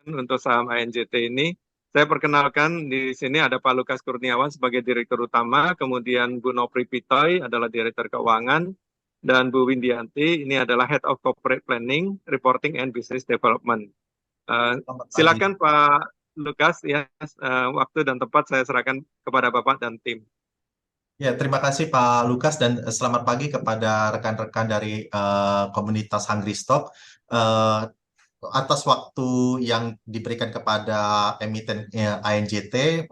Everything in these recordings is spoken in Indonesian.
untuk saham ANJT ini. Saya perkenalkan di sini ada Pak Lukas Kurniawan sebagai Direktur Utama, kemudian Bu Nopri Pitoy adalah Direktur Keuangan, dan Bu Windianti ini adalah Head of Corporate Planning, Reporting and Business Development. Selamat pagi. Silakan Pak Lukas, ya, waktu dan tempat saya serahkan kepada Bapak dan tim. Ya, terima kasih Pak Lukas dan selamat pagi kepada rekan-rekan dari komunitas Hungry Stock. Atas waktu yang diberikan kepada emiten ANJT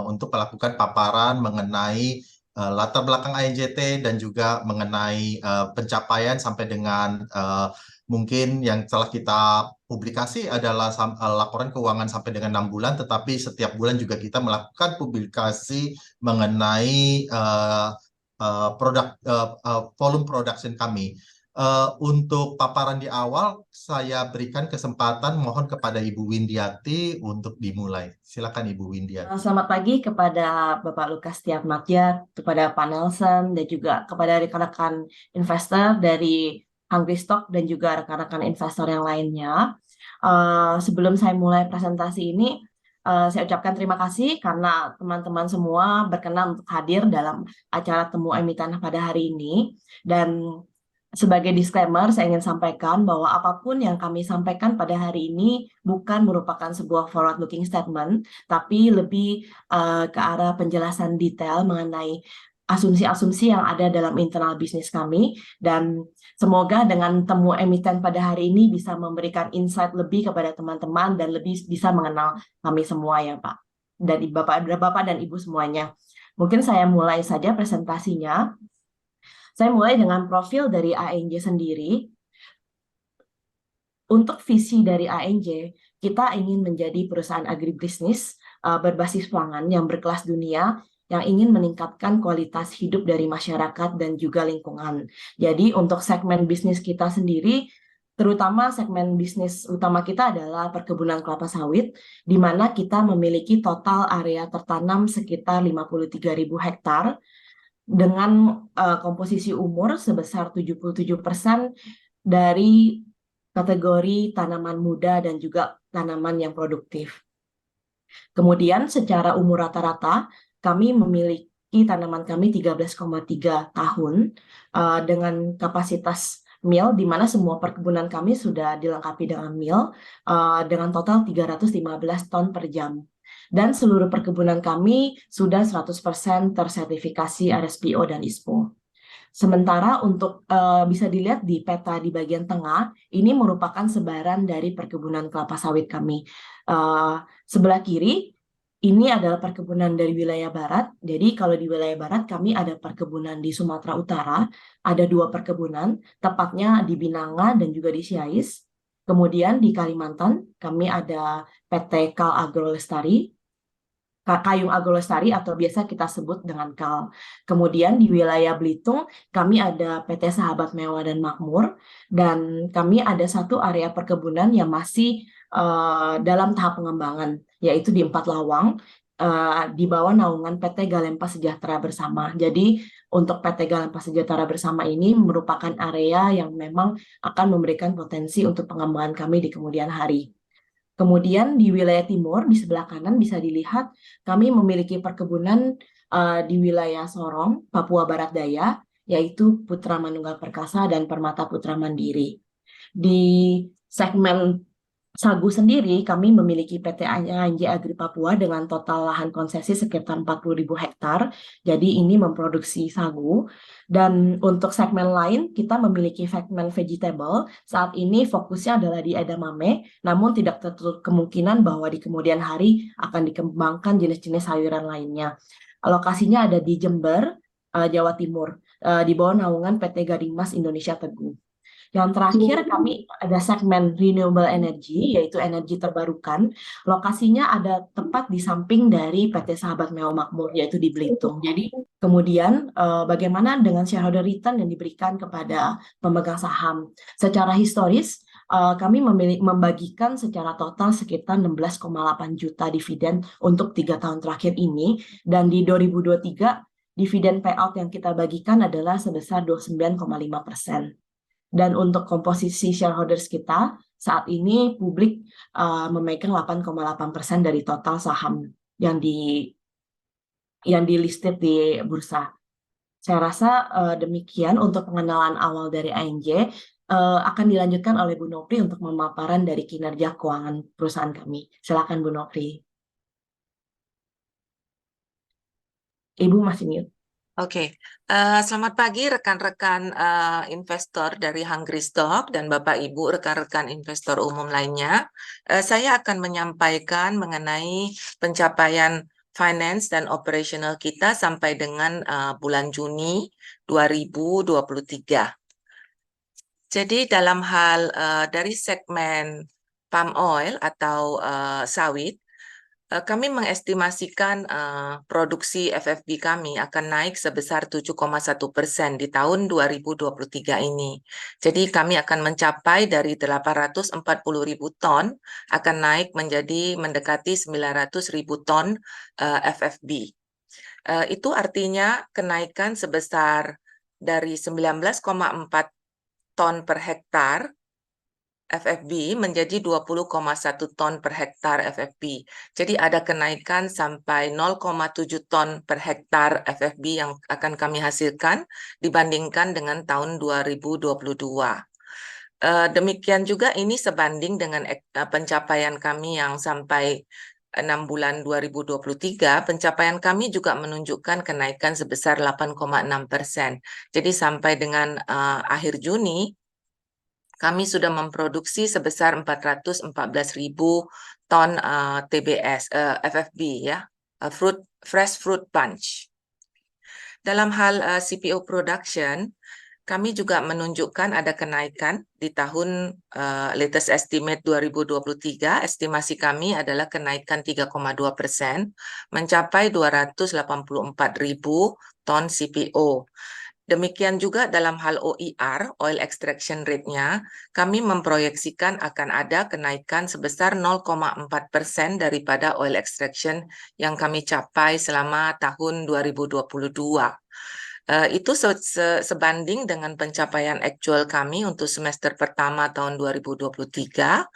untuk melakukan paparan mengenai latar belakang ANJT dan juga mengenai pencapaian sampai dengan mungkin yang telah kita publikasi adalah laporan keuangan sampai dengan 6 bulan, tetapi setiap bulan juga kita melakukan publikasi mengenai volume production kami. Untuk paparan di awal, saya berikan kesempatan mohon kepada Ibu Windiati untuk dimulai. Silakan Ibu Windiati. Selamat pagi kepada Bapak Lukas Tiarmadja, kepada Pak Nelson, dan juga kepada rekan-rekan investor dari Hungry Stock dan juga rekan-rekan investor yang lainnya. Sebelum saya mulai presentasi ini, saya ucapkan terima kasih karena teman-teman semua berkenan untuk hadir dalam acara temu emiten pada hari ini. Dan sebagai disclaimer, saya ingin sampaikan bahwa apapun yang kami sampaikan pada hari ini bukan merupakan sebuah forward-looking statement, tapi lebih ke arah penjelasan detail mengenai asumsi-asumsi yang ada dalam internal bisnis kami. Dan semoga dengan temu emiten pada hari ini bisa memberikan insight lebih kepada teman-teman dan lebih bisa mengenal kami semua ya Pak. Dan Bapak dan Ibu semuanya. Mungkin saya mulai saja presentasinya. Saya mulai dengan profil dari ANJ sendiri. Untuk visi dari ANJ, kita ingin menjadi perusahaan agribisnis berbasis pangan yang berkelas dunia, yang ingin meningkatkan kualitas hidup dari masyarakat dan juga lingkungan. Jadi untuk segmen bisnis kita sendiri, terutama segmen bisnis utama kita adalah perkebunan kelapa sawit, di mana kita memiliki total area tertanam sekitar 53.000 hektar, dengan komposisi umur sebesar 77% dari kategori tanaman muda dan juga tanaman yang produktif. Kemudian secara umur rata-rata, kami memiliki tanaman kami 13,3 tahun dengan kapasitas mil, di mana semua perkebunan kami sudah dilengkapi dengan mil dengan total 315 ton per jam. Dan seluruh perkebunan kami sudah 100% tersertifikasi RSPO dan ISPO. Sementara untuk bisa dilihat di peta di bagian tengah, ini merupakan sebaran dari perkebunan kelapa sawit kami. Sebelah kiri, ini adalah perkebunan dari wilayah barat. Jadi kalau di wilayah barat kami ada perkebunan di Sumatera Utara, ada 2 perkebunan, tepatnya di Binanga dan juga di Siais. Kemudian di Kalimantan, kami ada PT Kal Agro Lestari, Kayung Agro Lestari atau biasa kita sebut dengan KAL. Kemudian di wilayah Belitung, kami ada PT Sahabat Mewah dan Makmur, dan kami ada 1 area perkebunan yang masih dalam tahap pengembangan, yaitu di 4 Lawang, di bawah naungan PT Galempa Sejahtera Bersama. Jadi untuk PT Galempa Sejahtera Bersama ini merupakan area yang memang akan memberikan potensi untuk pengembangan kami di kemudian hari. Kemudian di wilayah timur, di sebelah kanan bisa dilihat kami memiliki perkebunan di wilayah Sorong, Papua Barat Daya, yaitu Putra Manunggal Perkasa dan Permata Putra Mandiri. Di segmen sagu sendiri, kami memiliki PT ANJ Agri Papua dengan total lahan konsesi sekitar 40.000 hektar. Jadi ini memproduksi sagu. Dan untuk segmen lain, kita memiliki segmen vegetable. Saat ini fokusnya adalah di edamame, namun tidak tertutup kemungkinan bahwa di kemudian hari akan dikembangkan jenis-jenis sayuran lainnya. Lokasinya ada di Jember, Jawa Timur, di bawah naungan PT Gading Mas Indonesia Teguh. Yang terakhir kami ada segmen renewable energy, yaitu energi terbarukan. Lokasinya ada tepat di samping dari PT Sahabat Mewah Makmur, yaitu di Belitung. Jadi kemudian bagaimana dengan shareholder return yang diberikan kepada pemegang saham? Secara historis, kami membagikan secara total sekitar 16,8 juta dividen untuk 3 tahun terakhir ini, dan di 2023 dividen payout yang kita bagikan adalah sebesar 29,5%. Dan untuk komposisi shareholders kita, Saat ini publik memegang 8,8% dari total saham yang di-listed di bursa. Saya rasa demikian untuk pengenalan awal dari ANJ. Akan dilanjutkan oleh Bu Nopri untuk memaparan dari kinerja keuangan perusahaan kami. Silakan Bu Nopri. Ibu masih mute. Oke, selamat pagi rekan-rekan investor dari Hungry Stock dan Bapak Ibu rekan-rekan investor umum lainnya. Saya akan menyampaikan mengenai pencapaian finance dan operational kita sampai dengan bulan Juni 2023. Jadi dalam hal dari segmen palm oil atau sawit, kami mengestimasikan produksi FFB kami akan naik sebesar 7,1% di tahun 2023 ini. Jadi kami akan mencapai dari 840.000 ton akan naik menjadi mendekati 900.000 ton FFB. Itu artinya kenaikan sebesar dari 19,4 ton per hektar FFB menjadi 20,1 ton per hektar FFB. Jadi ada kenaikan sampai 0,7 ton per hektar FFB yang akan kami hasilkan dibandingkan dengan tahun 2022. Demikian juga ini sebanding dengan pencapaian kami yang sampai 6 bulan 2023, pencapaian kami juga menunjukkan kenaikan sebesar 8,6%. Jadi sampai dengan akhir Juni, kami sudah memproduksi sebesar 414.000 ton TBS, FFB ya, fresh fruit punch. Dalam hal CPO production, kami juga menunjukkan ada kenaikan di tahun latest estimate 2023. Estimasi kami adalah kenaikan 3,2%, mencapai 284.000 ton CPO. Demikian juga dalam hal OER, oil extraction rate-nya, kami memproyeksikan akan ada kenaikan sebesar 0,4% daripada oil extraction yang kami capai selama tahun 2022. Itu sebanding dengan pencapaian actual kami untuk semester pertama tahun 2023.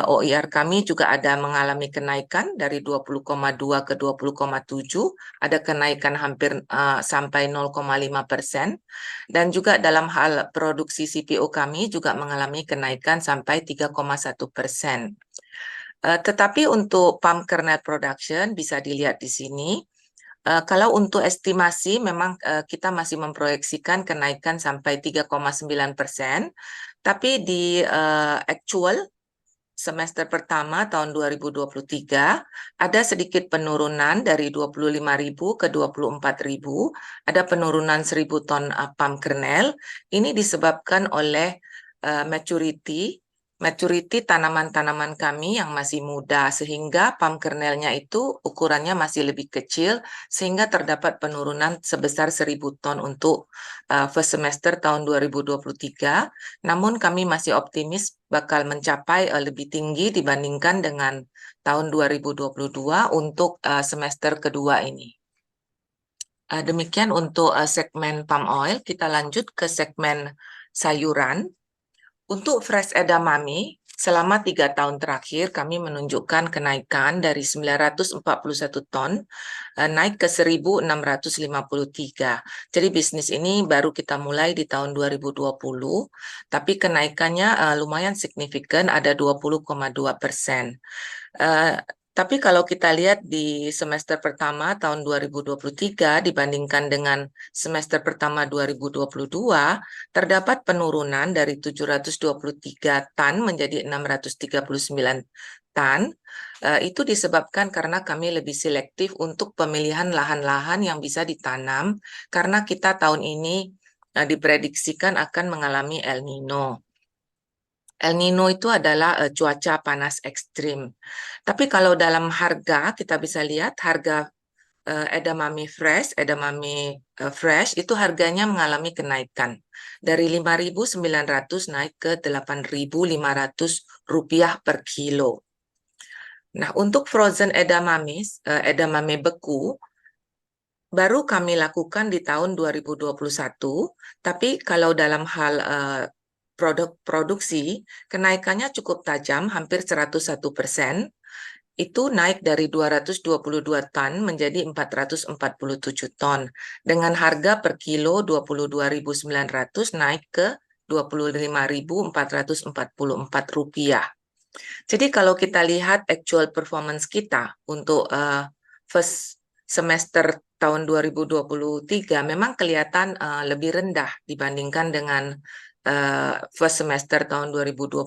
OIR kami juga ada mengalami kenaikan dari 20,2 ke 20,7, ada kenaikan hampir sampai 0,5%, dan juga dalam hal produksi CPO kami juga mengalami kenaikan sampai 3,1%. Tetapi untuk palm kernel production bisa dilihat di sini. Kalau untuk estimasi memang kita masih memproyeksikan kenaikan sampai 3,9%, tapi di actual semester pertama tahun 2023 ada sedikit penurunan dari 25.000 ke 24.000, ada penurunan 1.000 ton palm kernel. Ini disebabkan oleh maturity tanaman-tanaman kami yang masih muda, sehingga palm kernelnya itu ukurannya masih lebih kecil, sehingga terdapat penurunan sebesar 1.000 ton untuk first semester tahun 2023. Namun kami masih optimis bakal mencapai lebih tinggi dibandingkan dengan tahun 2022 untuk semester kedua ini. Demikian untuk segmen palm oil. Kita lanjut ke segmen sayuran. Untuk fresh edamame, selama 3 tahun terakhir kami menunjukkan kenaikan dari 941 ton naik ke 1.653. Jadi bisnis ini baru kita mulai di tahun 2020, tapi kenaikannya lumayan signifikan, ada 20,2%. Tapi kalau kita lihat di semester pertama tahun 2023 dibandingkan dengan semester pertama 2022, terdapat penurunan dari 723 tan menjadi 639 tan. Itu disebabkan karena kami lebih selektif untuk pemilihan lahan-lahan yang bisa ditanam, karena kita tahun ini diprediksikan akan mengalami El Nino. El Nino itu adalah cuaca panas ekstrim. Tapi kalau dalam harga, kita bisa lihat harga edamame fresh itu harganya mengalami kenaikan. Dari 5.900 naik ke 8.500 rupiah per kilo. Nah, untuk frozen edamame beku, baru kami lakukan di tahun 2021, tapi kalau dalam hal produk produksi, kenaikannya cukup tajam, hampir 101%. Itu naik dari 222 ton menjadi 447 ton. Dengan harga per kilo 22.900 naik ke 25.444 rupiah. Jadi kalau kita lihat actual performance kita untuk first semester tahun 2023 memang kelihatan lebih rendah dibandingkan dengan first semester tahun 2022.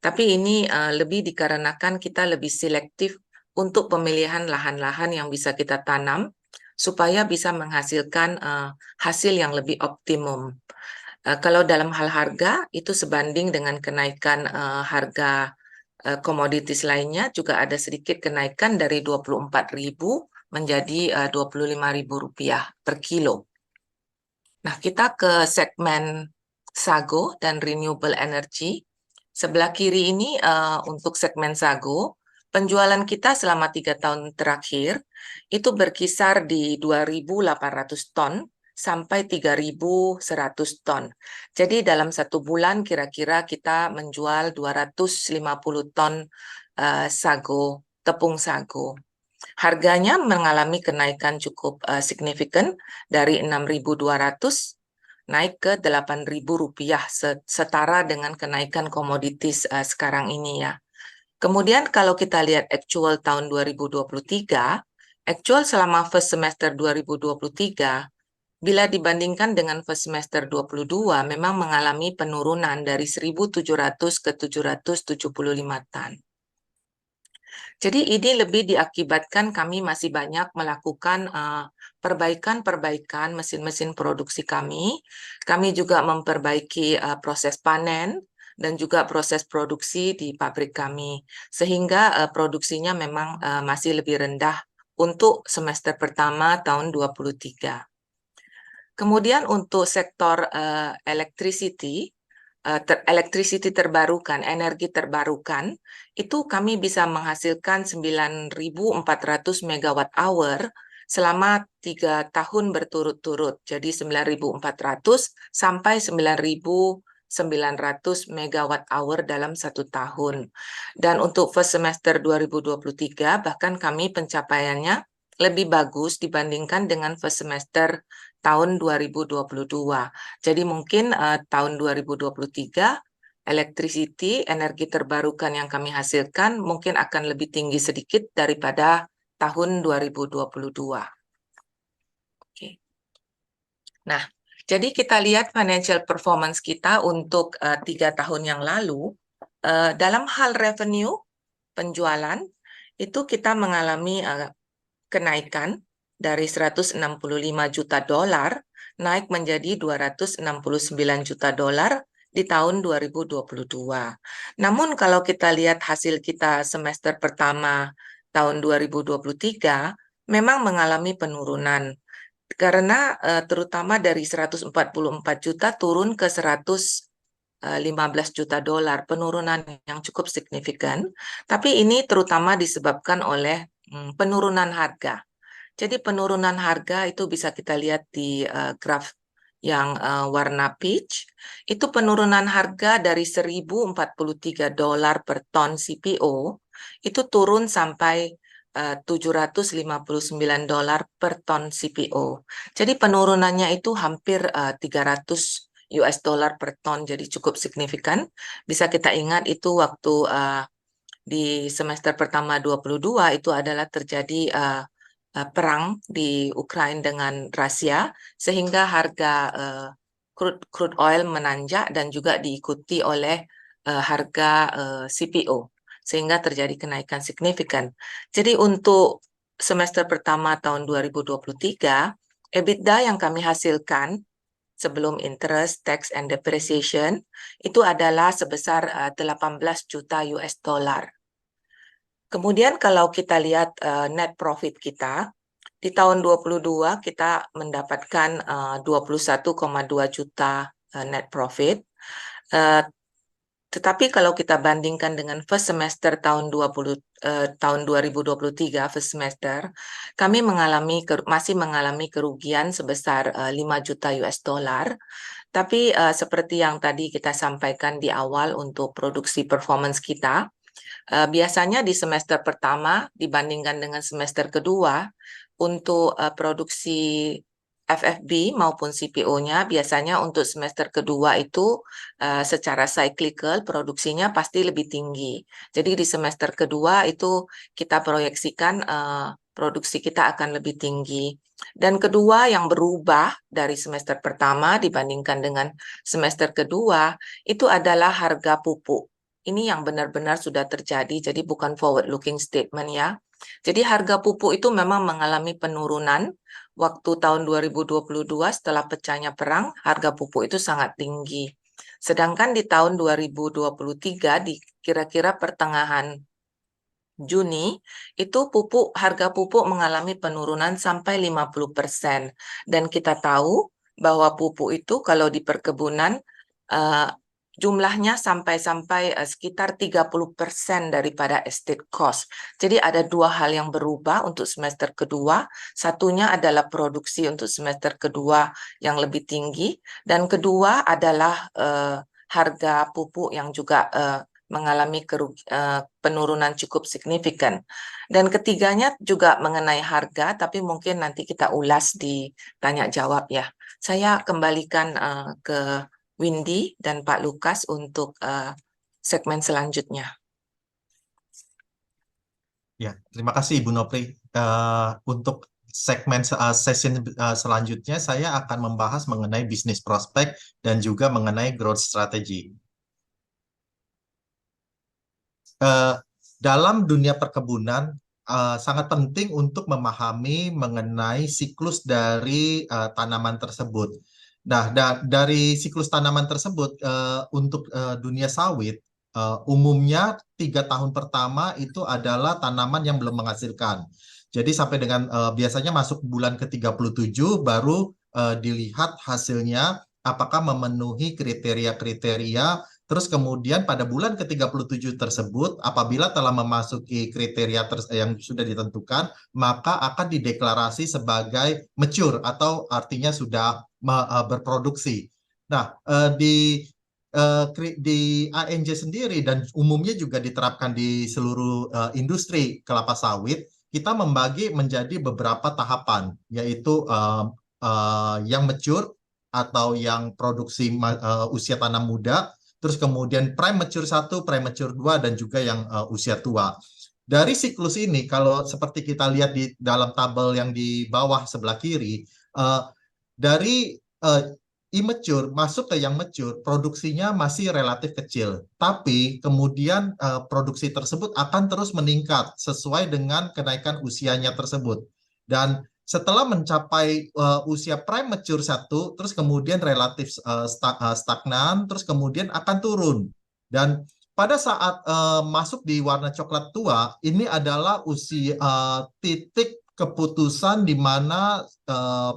Tapi ini lebih dikarenakan kita lebih selektif untuk pemilihan lahan-lahan yang bisa kita tanam supaya bisa menghasilkan hasil yang lebih optimum. Kalau dalam hal harga, itu sebanding dengan kenaikan harga komoditis lainnya juga ada sedikit kenaikan dari 24.000 menjadi 25.000 rupiah per kilo. Nah, kita ke segmen sago dan renewable energy. Sebelah kiri ini untuk segmen sago, penjualan kita selama 3 tahun terakhir itu berkisar di 2.800 ton sampai 3.100 ton. Jadi dalam 1 bulan kira-kira kita menjual 250 ton sago, tepung sago. Harganya mengalami kenaikan cukup signifikan dari 6.200 naik ke 8.000 rupiah, setara dengan kenaikan komoditis sekarang ini ya. Kemudian kalau kita lihat actual tahun 2023, actual selama first semester 2023, bila dibandingkan dengan first semester 22, memang mengalami penurunan dari 1.700 ke 775 ton. Jadi ini lebih diakibatkan kami masih banyak melakukan perbaikan-perbaikan mesin-mesin produksi kami. Kami juga memperbaiki proses panen dan juga proses produksi di pabrik kami. Sehingga produksinya memang masih lebih rendah untuk semester pertama tahun 2023. Kemudian untuk sektor electricity terbarukan, energi terbarukan, itu kami bisa menghasilkan 9.400 megawatt hour selama 3 tahun berturut-turut. Jadi 9.400 sampai 9.900 megawatt hour dalam 1 tahun. Dan untuk first semester 2023 bahkan kami pencapaiannya lebih bagus dibandingkan dengan first semester tahun 2022. Jadi mungkin tahun 2023 electricity, energi terbarukan yang kami hasilkan mungkin akan lebih tinggi sedikit daripada tahun 2022. Oke. Nah, jadi kita lihat financial performance kita untuk 3 tahun yang lalu. Dalam hal revenue, penjualan, itu kita mengalami kenaikan dari 165 juta dolar naik menjadi 269 juta dolar di tahun 2022. Namun kalau kita lihat hasil kita semester pertama tahun 2023 memang mengalami penurunan karena terutama dari 144 juta turun ke 115 juta dolar, penurunan yang cukup signifikan. Tapi ini terutama disebabkan oleh penurunan harga. Jadi penurunan harga itu bisa kita lihat di graf yang warna peach. Itu penurunan harga dari 1.043 dolar per ton CPO itu turun sampai 759 dolar per ton CPO. Jadi penurunannya itu hampir 300 US dollar per ton, jadi cukup signifikan. Bisa kita ingat itu waktu di semester pertama 22 itu adalah terjadi perang di Ukraina dengan Rusia, sehingga harga crude oil menanjak dan juga diikuti oleh harga CPO, sehingga terjadi kenaikan signifikan. Jadi untuk semester pertama tahun 2023, EBITDA yang kami hasilkan sebelum interest, tax, and depreciation itu adalah sebesar 18 juta US dollar. Kemudian kalau kita lihat net profit kita, di tahun 22 kita mendapatkan 21,2 juta net profit. Tetapi kalau kita bandingkan dengan first semester tahun 2023 first semester, kami masih mengalami kerugian sebesar 5 juta US dollar. Tapi seperti yang tadi kita sampaikan di awal untuk produksi performance kita, biasanya di semester pertama dibandingkan dengan semester kedua, untuk produksi FFB maupun CPO-nya biasanya untuk semester kedua itu secara cyclical produksinya pasti lebih tinggi. Jadi di semester kedua itu kita proyeksikan produksi kita akan lebih tinggi. Dan kedua yang berubah dari semester pertama dibandingkan dengan semester kedua itu adalah harga pupuk. Ini yang benar-benar sudah terjadi, jadi bukan forward looking statement ya. Jadi harga pupuk itu memang mengalami penurunan. Waktu tahun 2022 setelah pecahnya perang, harga pupuk itu sangat tinggi. Sedangkan di tahun 2023 di kira-kira pertengahan Juni, itu harga pupuk mengalami penurunan sampai 50%. Dan kita tahu bahwa pupuk itu kalau di perkebunan jumlahnya sampai sekitar 30% daripada estate cost. Jadi ada dua hal yang berubah untuk semester kedua. Satunya adalah produksi untuk semester kedua yang lebih tinggi. Dan kedua adalah harga pupuk yang juga mengalami penurunan cukup signifikan. Dan ketiganya juga mengenai harga, tapi mungkin nanti kita ulas di tanya jawab ya. Saya kembalikan ke Windy dan Pak Lukas untuk segmen selanjutnya. Ya, terima kasih Ibu Nopri. Untuk segmen session selanjutnya saya akan membahas mengenai bisnis prospek dan juga mengenai growth strategy. Dalam dunia perkebunan sangat penting untuk memahami mengenai siklus dari tanaman tersebut. Nah, dari siklus tanaman tersebut untuk dunia sawit umumnya 3 tahun pertama itu adalah tanaman yang belum menghasilkan. Jadi sampai dengan biasanya masuk bulan ke-37 baru dilihat hasilnya apakah memenuhi kriteria-kriteria. Terus kemudian pada bulan ke-37 tersebut, apabila telah memasuki kriteria yang sudah ditentukan, maka akan dideklarasi sebagai mature atau artinya sudah berproduksi. Nah, di ANJ sendiri dan umumnya juga diterapkan di seluruh industri kelapa sawit, kita membagi menjadi beberapa tahapan, yaitu yang mature atau yang produksi usia tanam muda, terus kemudian premature 1, premature 2, dan juga yang usia tua. Dari siklus ini, kalau seperti kita lihat di dalam tabel yang di bawah sebelah kiri, dari immature masuk ke yang mature, produksinya masih relatif kecil. Tapi kemudian produksi tersebut akan terus meningkat sesuai dengan kenaikan usianya tersebut. Dan setelah mencapai usia premature 1, terus kemudian relatif stagnan, terus kemudian akan turun. Dan pada saat masuk di warna coklat tua, ini adalah usia titik keputusan di mana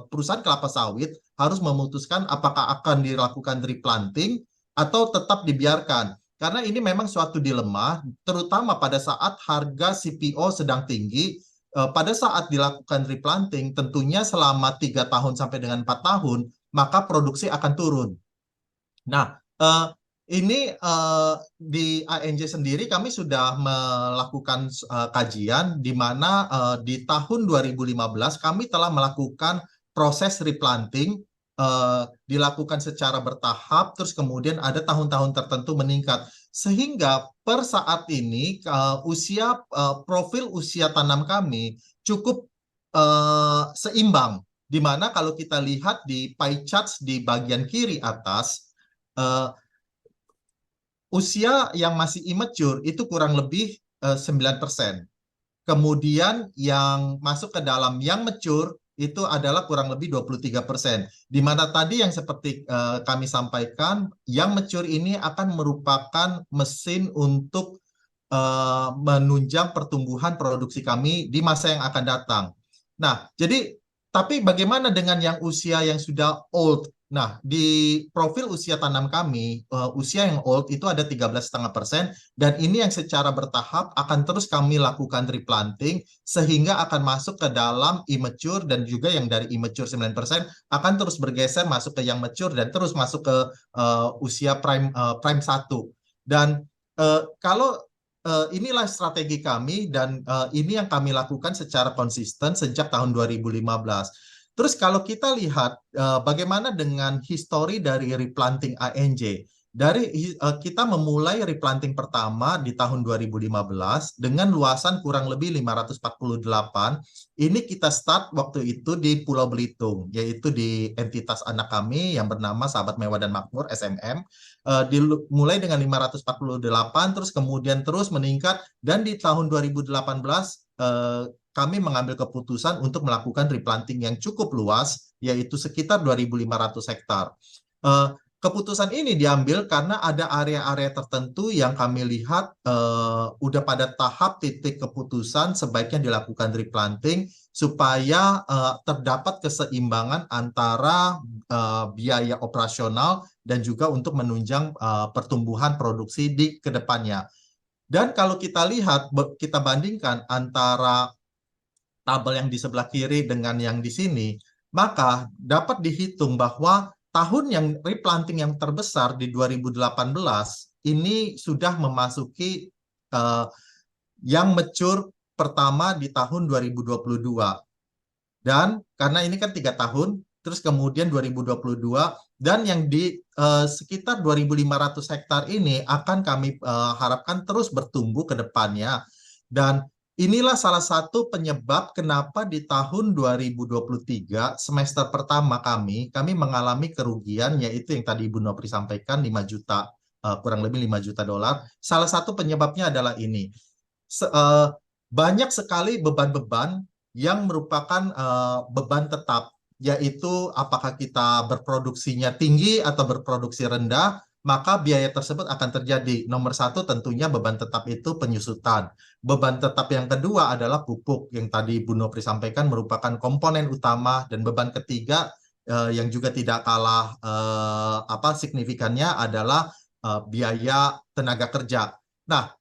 perusahaan kelapa sawit harus memutuskan apakah akan dilakukan replanting atau tetap dibiarkan. Karena ini memang suatu dilema, terutama pada saat harga CPO sedang tinggi. Pada saat dilakukan replanting, tentunya selama 3 tahun sampai dengan 4 tahun, maka produksi akan turun. Nah, ini di ANJ sendiri kami sudah melakukan kajian di mana di tahun 2015 kami telah melakukan proses replanting, dilakukan secara bertahap, terus kemudian ada tahun-tahun tertentu meningkat. Sehingga per saat ini profil usia tanam kami cukup seimbang. Di mana kalau kita lihat di pie charts di bagian kiri atas, usia yang masih immature itu kurang lebih 9%. Kemudian yang masuk ke dalam yang mature itu adalah kurang lebih 23%. Di mana tadi yang seperti kami sampaikan, yang mature ini akan merupakan mesin untuk menunjang pertumbuhan produksi kami di masa yang akan datang. Nah, jadi tapi bagaimana dengan yang usia yang sudah old Nah, di profil usia tanam kami, usia yang old itu ada 13,5%, dan ini yang secara bertahap akan terus kami lakukan replanting, sehingga akan masuk ke dalam immature, dan juga yang dari immature 9% akan terus bergeser masuk ke yang mature, dan terus masuk ke usia prime 1. Dan kalau inilah strategi kami, dan ini yang kami lakukan secara konsisten sejak tahun 2015. Terus kalau kita lihat bagaimana dengan histori dari replanting ANJ, kita memulai replanting pertama di tahun 2015 dengan luasan kurang lebih 548. Ini kita start waktu itu di Pulau Belitung, yaitu di entitas anak kami yang bernama Sahabat Mewah dan Makmur (SMM). Dimulai dengan 548, terus kemudian terus meningkat, dan di tahun 2018 kami mengambil keputusan untuk melakukan replanting yang cukup luas, yaitu sekitar 2.500 hektar. Keputusan ini diambil karena ada area-area tertentu yang kami lihat udah pada tahap titik keputusan sebaiknya dilakukan replanting, supaya terdapat keseimbangan antara biaya operasional dan juga untuk menunjang pertumbuhan produksi di kedepannya. Dan kalau kita lihat, kita bandingkan antara tabel yang di sebelah kiri dengan yang di sini, maka dapat dihitung bahwa tahun yang replanting yang terbesar di 2018 ini sudah memasuki yang mature pertama di tahun 2022. Dan karena ini kan 3 tahun, terus kemudian 2022, dan yang di sekitar 2.500 hektar ini akan kami harapkan terus bertumbuh ke depannya. Dan inilah salah satu penyebab kenapa di tahun 2023 semester pertama kami mengalami kerugian, yaitu yang tadi Ibu Nopri sampaikan 5 juta, kurang lebih 5 juta dolar. Salah satu penyebabnya adalah ini. Banyak sekali beban-beban yang merupakan beban tetap, yaitu apakah kita berproduksinya tinggi atau berproduksi rendah, maka biaya tersebut akan terjadi. Nomor 1 tentunya beban tetap itu penyusutan. Beban tetap yang kedua adalah pupuk, yang tadi Bu Nopri sampaikan merupakan komponen utama. Dan beban ketiga yang juga tidak kalah signifikannya adalah biaya tenaga kerja. Nah,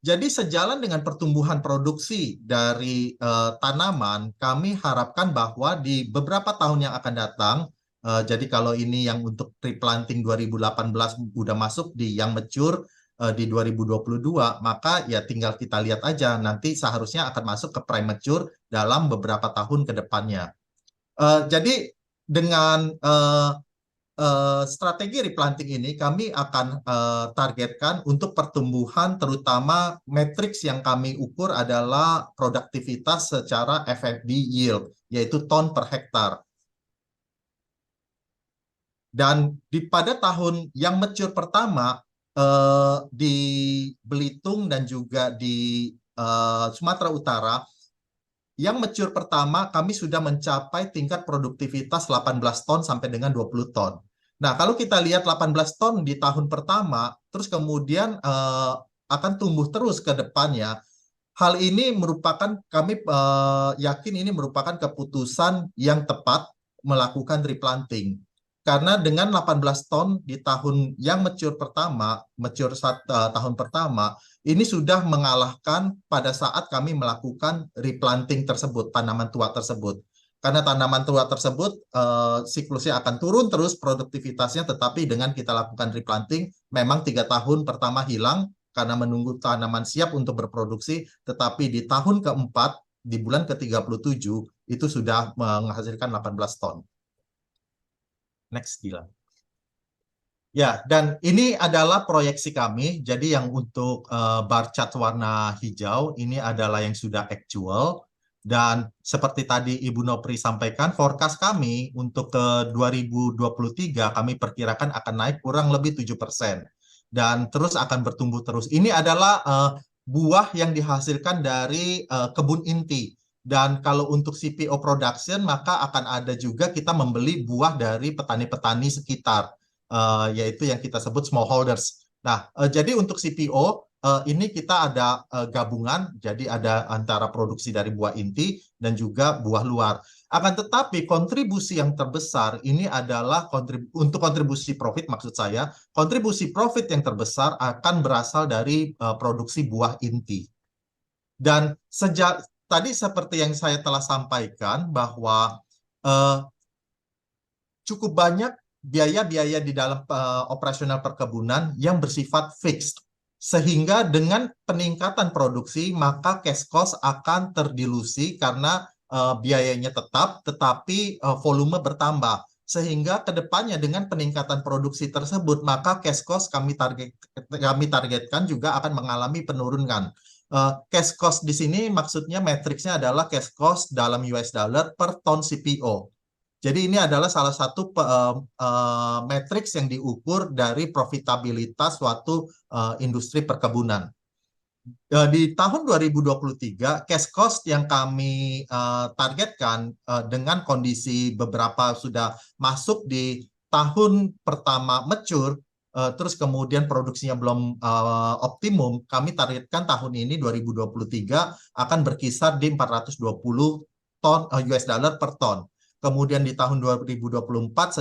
jadi sejalan dengan pertumbuhan produksi dari tanaman, kami harapkan bahwa di beberapa tahun yang akan datang, jadi kalau ini yang untuk replanting 2018 udah masuk di yang mature di 2022, maka ya tinggal kita lihat aja, nanti seharusnya akan masuk ke premature dalam beberapa tahun ke depannya. Jadi dengan strategi replanting ini kami akan targetkan untuk pertumbuhan, terutama matriks yang kami ukur adalah produktivitas secara FFB yield, yaitu ton per hektar. Dan pada tahun yang mature pertama di Belitung dan juga di Sumatera Utara, yang mature pertama kami sudah mencapai tingkat produktivitas 18 ton sampai dengan 20 ton. Nah, kalau kita lihat 18 ton di tahun pertama, terus kemudian akan tumbuh terus ke depannya. Hal ini merupakan, kami yakin ini merupakan keputusan yang tepat melakukan replanting. Karena dengan 18 ton di tahun yang mature pertama, tahun pertama, ini sudah mengalahkan pada saat kami melakukan replanting tersebut, tanaman tua tersebut. Karena tanaman tua tersebut siklusnya akan turun terus produktivitasnya, tetapi dengan kita lakukan replanting, memang 3 tahun pertama hilang karena menunggu tanaman siap untuk berproduksi, tetapi di tahun keempat, di bulan ke-37, itu sudah menghasilkan 18 ton. Next, Gilang. Ya, dan ini adalah proyeksi kami. Jadi yang untuk bar chart warna hijau, ini adalah yang sudah actual. Dan seperti tadi Ibu Nopri sampaikan, forecast kami untuk ke 2023, kami perkirakan akan naik kurang lebih 7%. Dan terus akan bertumbuh terus. Ini adalah buah yang dihasilkan dari kebun inti. Dan kalau untuk CPO production, maka akan ada juga kita membeli buah dari petani-petani sekitar, yaitu yang kita sebut smallholders. Nah, jadi untuk CPO, ini kita ada gabungan, jadi ada antara produksi dari buah inti dan juga buah luar. Akan tetapi kontribusi yang terbesar ini adalah untuk kontribusi profit, maksud saya, kontribusi profit yang terbesar akan berasal dari produksi buah inti. Dan sejak tadi seperti yang saya telah sampaikan bahwa cukup banyak biaya-biaya di dalam operasional perkebunan yang bersifat fixed. Sehingga dengan peningkatan produksi, maka cash cost akan terdilusi karena biayanya tetap, tetapi volume bertambah. Sehingga kedepannya dengan peningkatan produksi tersebut, maka cash cost kami targetkan juga akan mengalami penurunan. Cash cost di sini maksudnya matriksnya adalah cash cost dalam US dollar per ton CPO. Jadi ini adalah salah satu matriks yang diukur dari profitabilitas suatu industri perkebunan. Di tahun 2023, cash cost yang kami targetkan dengan kondisi beberapa sudah masuk di tahun pertama mature, terus kemudian produksinya belum optimum, kami targetkan tahun ini 2023 akan berkisar di 420 ton US dollar per ton. Kemudian di tahun 2024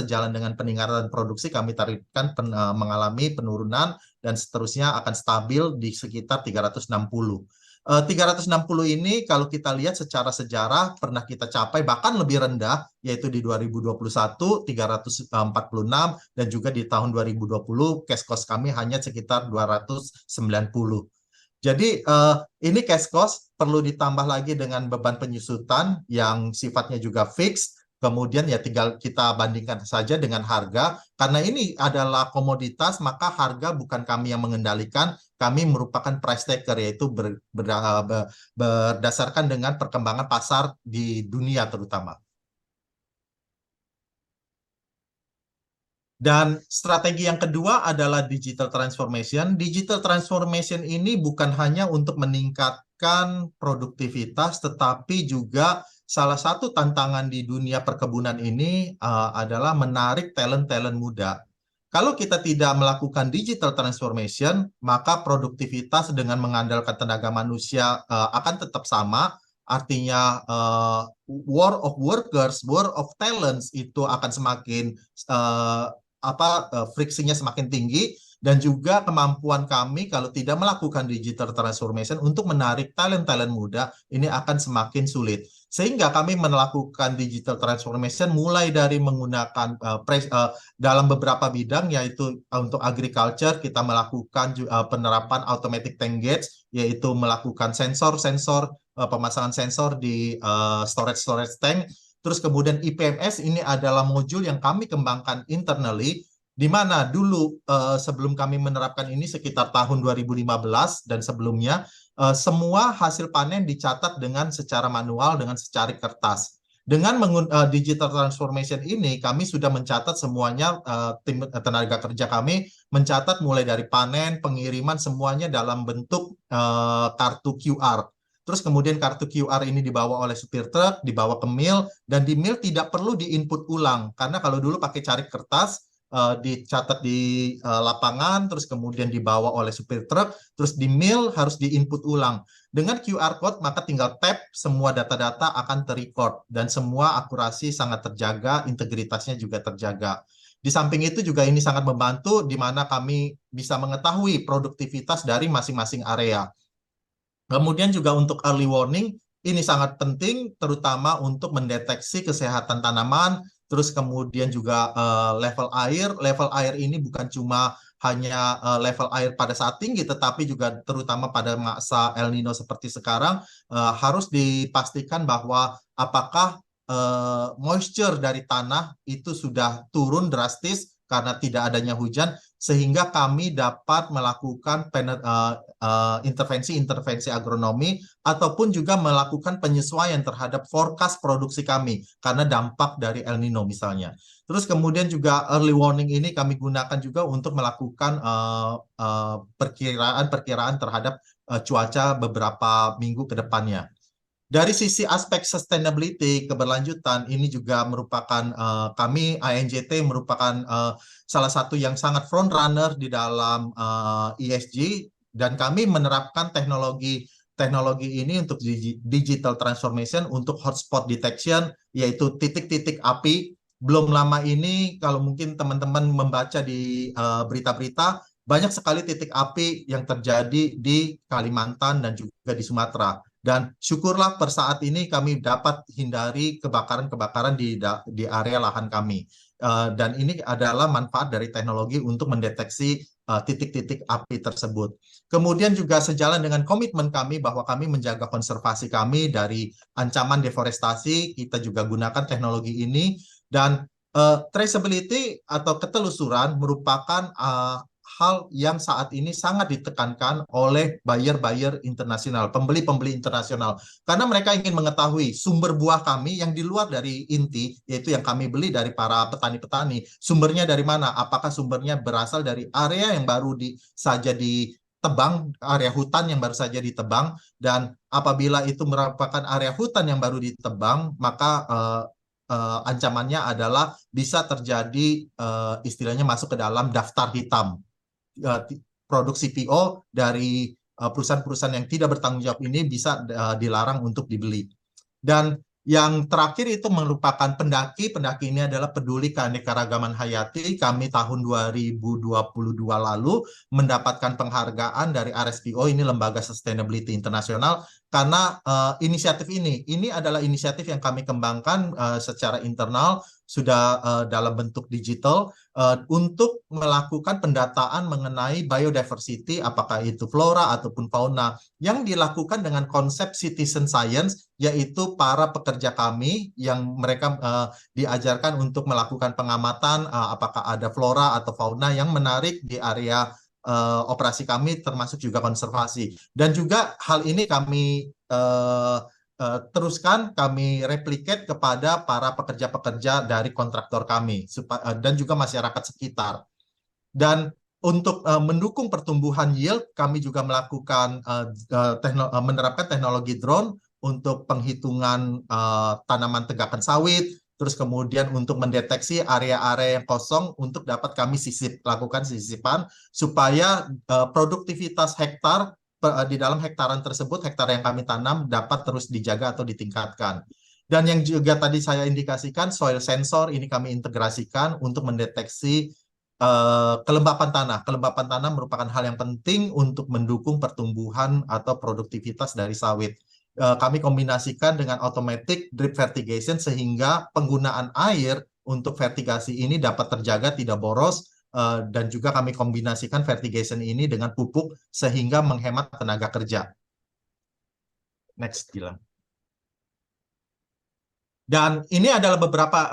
sejalan dengan peningkatan produksi kami targetkan mengalami penurunan dan seterusnya akan stabil di sekitar 360. 360 ini kalau kita lihat secara sejarah pernah kita capai bahkan lebih rendah, yaitu di 2021 346 dan juga di tahun 2020 cash cost kami hanya sekitar 290. Jadi ini cash cost perlu ditambah lagi dengan beban penyusutan yang sifatnya juga fixed. Kemudian ya tinggal kita bandingkan saja dengan harga, karena ini adalah komoditas, maka harga bukan kami yang mengendalikan, kami merupakan price taker, yaitu berdasarkan dengan perkembangan pasar di dunia terutama. Dan strategi yang kedua adalah digital transformation. Digital transformation ini bukan hanya untuk meningkatkan produktivitas, tetapi juga salah satu tantangan di dunia perkebunan ini adalah menarik talent-talent muda. Kalau kita tidak melakukan digital transformation, maka produktivitas dengan mengandalkan tenaga manusia akan tetap sama. Artinya war of workers, war of talents itu akan semakin friksinya semakin tinggi, dan juga kemampuan kami kalau tidak melakukan digital transformation untuk menarik talent-talent muda ini akan semakin sulit. Sehingga kami melakukan digital transformation mulai dari menggunakan dalam beberapa bidang, yaitu untuk agriculture kita melakukan penerapan automatic tank gauge, yaitu melakukan sensor-sensor, pemasangan sensor di storage tank. Terus kemudian IPMS ini adalah modul yang kami kembangkan internally, di mana dulu sebelum kami menerapkan ini sekitar tahun 2015 dan sebelumnya, semua hasil panen dicatat dengan secara manual, dengan secari kertas. Dengan digital transformation ini, kami sudah mencatat semuanya, tim tenaga kerja kami mencatat mulai dari panen, pengiriman, semuanya dalam bentuk kartu QR. Terus kemudian kartu QR ini dibawa oleh supir truk, dibawa ke mill, dan di mill tidak perlu diinput ulang. Karena kalau dulu pakai cari kertas, dicatat di lapangan, terus kemudian dibawa oleh supir truk, terus di mill harus diinput ulang. Dengan QR code, maka tinggal tap, semua data-data akan terrecord, dan semua akurasi sangat terjaga, integritasnya juga terjaga. Di samping itu juga ini sangat membantu, di mana kami bisa mengetahui produktivitas dari masing-masing area. Kemudian juga untuk early warning, ini sangat penting, terutama untuk mendeteksi kesehatan tanaman, terus kemudian juga level air. Level air ini bukan cuma hanya level air pada saat tinggi, tetapi juga terutama pada masa El Nino seperti sekarang, harus dipastikan bahwa apakah moisture dari tanah itu sudah turun drastis karena tidak adanya hujan, sehingga kami dapat melakukan intervensi-intervensi agronomi ataupun juga melakukan penyesuaian terhadap forecast produksi kami karena dampak dari El Nino misalnya. Terus kemudian juga early warning ini kami gunakan juga untuk melakukan perkiraan terhadap cuaca beberapa minggu ke depannya. Dari sisi aspek sustainability, keberlanjutan, ini juga merupakan kami, INJT, merupakan salah satu yang sangat front runner di dalam ESG, Dan kami menerapkan teknologi ini untuk digital transformation untuk hotspot detection, yaitu titik-titik api. Belum lama ini, kalau mungkin teman-teman membaca di berita-berita, banyak sekali titik api yang terjadi di Kalimantan dan juga di Sumatera. Dan syukurlah per saat ini kami dapat hindari kebakaran-kebakaran di area lahan kami. Dan ini adalah manfaat dari teknologi untuk mendeteksi titik-titik api tersebut. Kemudian juga sejalan dengan komitmen kami bahwa kami menjaga konservasi kami dari ancaman deforestasi, kita juga gunakan teknologi ini. Dan traceability atau ketelusuran merupakan hal yang saat ini sangat ditekankan oleh buyer-buyer internasional, pembeli-pembeli internasional. Karena mereka ingin mengetahui sumber buah kami yang di luar dari inti, yaitu yang kami beli dari para petani-petani. Sumbernya dari mana? Apakah sumbernya berasal dari area yang baru saja ditebang, area hutan yang baru saja ditebang, dan apabila itu merupakan area hutan yang baru ditebang, maka ancamannya adalah bisa terjadi istilahnya masuk ke dalam daftar hitam. Produk CPO dari perusahaan-perusahaan yang tidak bertanggung jawab ini bisa dilarang untuk dibeli. Dan yang terakhir itu merupakan pendaki. Pendaki ini adalah peduli keanekaragaman hayati. Kami tahun 2022 lalu mendapatkan penghargaan dari RSPO, ini Lembaga Sustainability Internasional, karena inisiatif ini adalah inisiatif yang kami kembangkan secara internal, sudah dalam bentuk digital, untuk melakukan pendataan mengenai biodiversity, apakah itu flora ataupun fauna, yang dilakukan dengan konsep citizen science, yaitu para pekerja kami yang mereka diajarkan untuk melakukan pengamatan apakah ada flora atau fauna yang menarik di area operasi kami, termasuk juga konservasi. Dan juga hal ini kami teruskan, kami replicate kepada para pekerja-pekerja dari kontraktor kami dan juga masyarakat sekitar. Dan untuk mendukung pertumbuhan yield, kami juga melakukan menerapkan teknologi drone untuk penghitungan tanaman tegakan sawit, terus kemudian untuk mendeteksi area-area yang kosong untuk dapat kami lakukan sisipan supaya produktivitas hektar di dalam hektaran tersebut, hektar yang kami tanam dapat terus dijaga atau ditingkatkan. Dan yang juga tadi saya indikasikan, soil sensor ini kami integrasikan untuk mendeteksi kelembapan tanah. Kelembapan tanah merupakan hal yang penting untuk mendukung pertumbuhan atau produktivitas dari sawit. Kami kombinasikan dengan automatic drip fertigation sehingga penggunaan air untuk fertigasi ini dapat terjaga, tidak boros. Dan juga kami kombinasikan fertigation ini dengan pupuk sehingga menghemat tenaga kerja. Next, Gilang. Dan ini adalah beberapa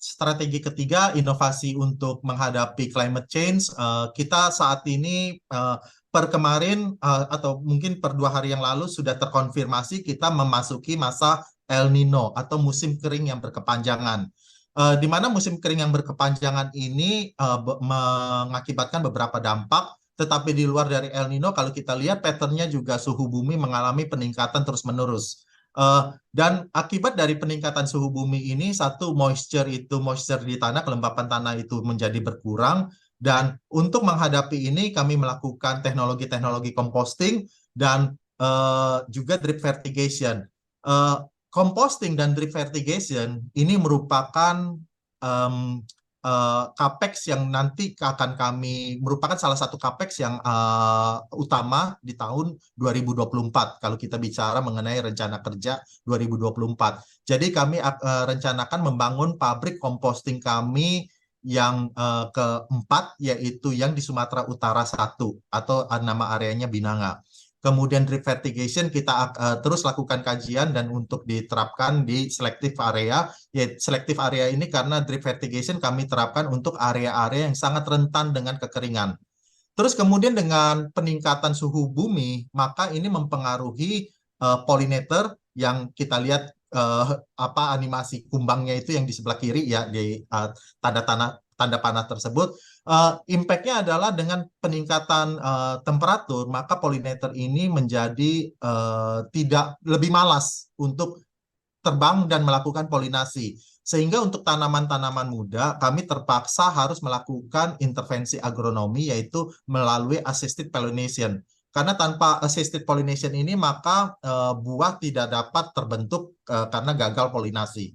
strategi ketiga, inovasi untuk menghadapi climate change. Kita saat ini per kemarin atau mungkin per 2 hari yang lalu sudah terkonfirmasi kita memasuki masa El Nino atau musim kering yang berkepanjangan. Di mana musim kering yang berkepanjangan ini mengakibatkan beberapa dampak, tetapi di luar dari El Nino kalau kita lihat patternnya juga suhu bumi mengalami peningkatan terus-menerus. Dan akibat dari peningkatan suhu bumi ini, satu, moisture di tanah, kelembapan tanah itu menjadi berkurang. Dan untuk menghadapi ini kami melakukan teknologi-teknologi composting dan juga drip fertigation. Composting dan drip fertigation ini merupakan capex yang nanti akan merupakan salah satu capex yang utama di tahun 2024 kalau kita bicara mengenai rencana kerja 2024. Jadi kami rencanakan membangun pabrik composting kami yang keempat, yaitu yang di Sumatera Utara 1 atau nama areanya Binanga. Kemudian drip fertigation kita terus lakukan kajian dan untuk diterapkan di selective area. Ya, selective area ini karena drip fertigation kami terapkan untuk area-area yang sangat rentan dengan kekeringan. Terus kemudian dengan peningkatan suhu bumi, maka ini mempengaruhi pollinator yang kita lihat animasi kumbangnya itu yang di sebelah kiri ya di tanda panah tersebut. Impact-nya adalah dengan peningkatan temperatur, maka pollinator ini menjadi tidak lebih malas untuk terbang dan melakukan polinasi. Sehingga untuk tanaman-tanaman muda, kami terpaksa harus melakukan intervensi agronomi, yaitu melalui assisted pollination. Karena tanpa assisted pollination ini, maka buah tidak dapat terbentuk karena gagal polinasi.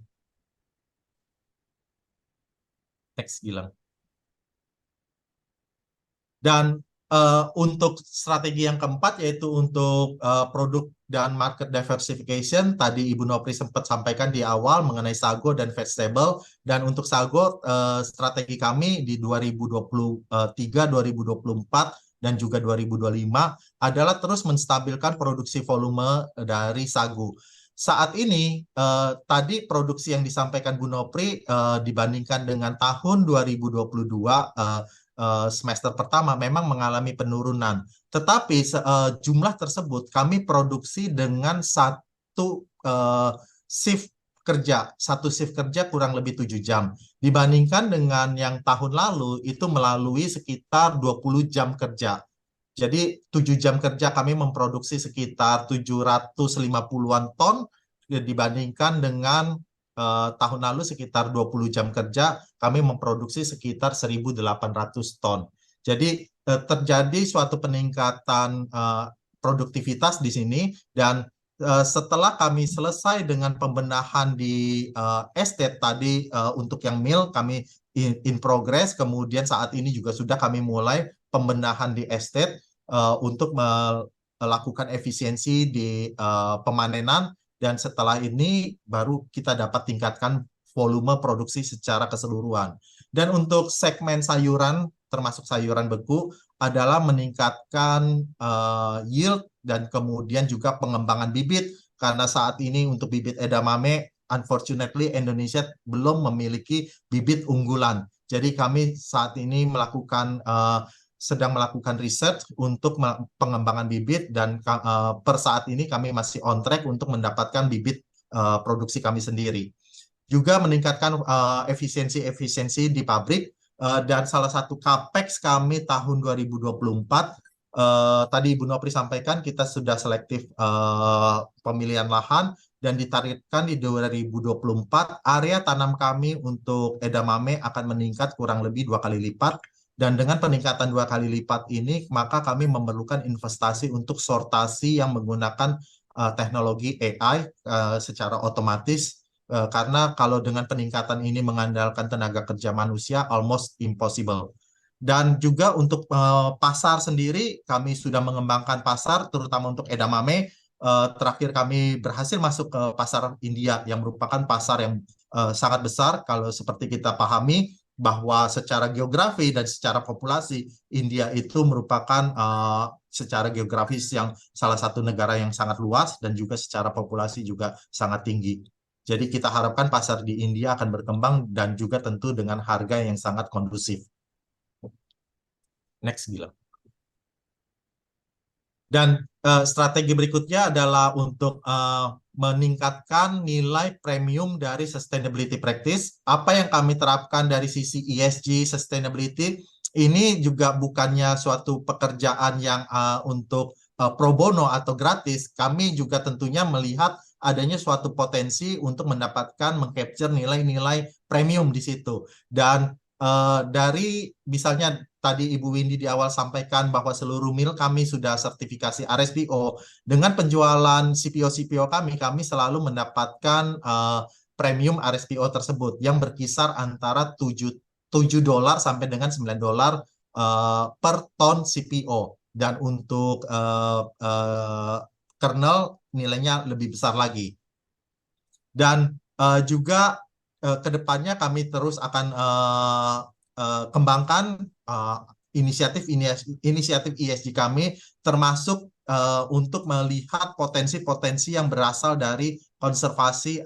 Next, Gilang. Dan untuk strategi yang keempat, yaitu untuk produk dan market diversification, tadi Ibu Nopri sempat sampaikan di awal mengenai sago dan vegetable. Dan untuk sago, strategi kami di 2023, 2024, dan juga 2025 adalah terus menstabilkan produksi volume dari sagu. Saat ini, tadi produksi yang disampaikan Bu Nopri dibandingkan dengan tahun 2022, semester pertama memang mengalami penurunan. Tetapi jumlah tersebut kami produksi dengan satu shift kerja. Satu shift kerja kurang lebih 7 jam. Dibandingkan dengan yang tahun lalu, itu melalui sekitar 20 jam kerja. Jadi 7 jam kerja kami memproduksi sekitar 750-an ton dibandingkan dengan tahun lalu sekitar 20 jam kerja kami memproduksi sekitar 1.800 ton. Jadi terjadi suatu peningkatan produktivitas di sini, dan setelah kami selesai dengan pembenahan di estate tadi untuk yang mill kami in progress, kemudian saat ini juga sudah kami mulai pembenahan di estate untuk melakukan efisiensi di pemanenan, dan setelah ini baru kita dapat tingkatkan volume produksi secara keseluruhan. Dan untuk segmen sayuran, termasuk sayuran beku, adalah meningkatkan yield dan kemudian juga pengembangan bibit, karena saat ini untuk bibit edamame, unfortunately Indonesia belum memiliki bibit unggulan. Jadi kami saat ini sedang melakukan riset untuk pengembangan bibit, dan per saat ini kami masih on track untuk mendapatkan bibit produksi kami sendiri. Juga meningkatkan efisiensi di pabrik, dan salah satu capex kami tahun 2024, tadi Ibu Nopri sampaikan kita sudah selektif pemilihan lahan, dan ditargetkan di 2024 area tanam kami untuk edamame akan meningkat kurang lebih 2 kali lipat. Dan dengan peningkatan 2 kali lipat ini, maka kami memerlukan investasi untuk sortasi yang menggunakan teknologi AI secara otomatis, karena kalau dengan peningkatan ini mengandalkan tenaga kerja manusia, almost impossible. Dan juga untuk pasar sendiri, kami sudah mengembangkan pasar, terutama untuk edamame. Terakhir kami berhasil masuk ke pasar India, yang merupakan pasar yang sangat besar. Kalau seperti kita pahami, bahwa secara geografi dan secara populasi, India itu merupakan secara geografis yang salah satu negara yang sangat luas, dan juga secara populasi juga sangat tinggi. Jadi kita harapkan pasar di India akan berkembang, dan juga tentu dengan harga yang sangat kondusif. Next, Gilang. Dan strategi berikutnya adalah untuk meningkatkan nilai premium dari sustainability practice. Apa yang kami terapkan dari sisi ESG sustainability ini juga bukannya suatu pekerjaan yang untuk pro bono atau gratis. Kami juga tentunya melihat adanya suatu potensi untuk mendapatkan mengcapture nilai-nilai premium di situ. Dan dari misalnya tadi Ibu Windy di awal sampaikan bahwa seluruh mill kami sudah sertifikasi RSPO. Dengan penjualan CPO kami selalu mendapatkan premium RSPO tersebut yang berkisar antara $7 sampai dengan $9 per ton CPO. Dan untuk kernel nilainya lebih besar lagi. Dan juga kedepannya kami terus akan kembangkan inisiatif ESG kami, termasuk untuk melihat potensi-potensi yang berasal dari konservasi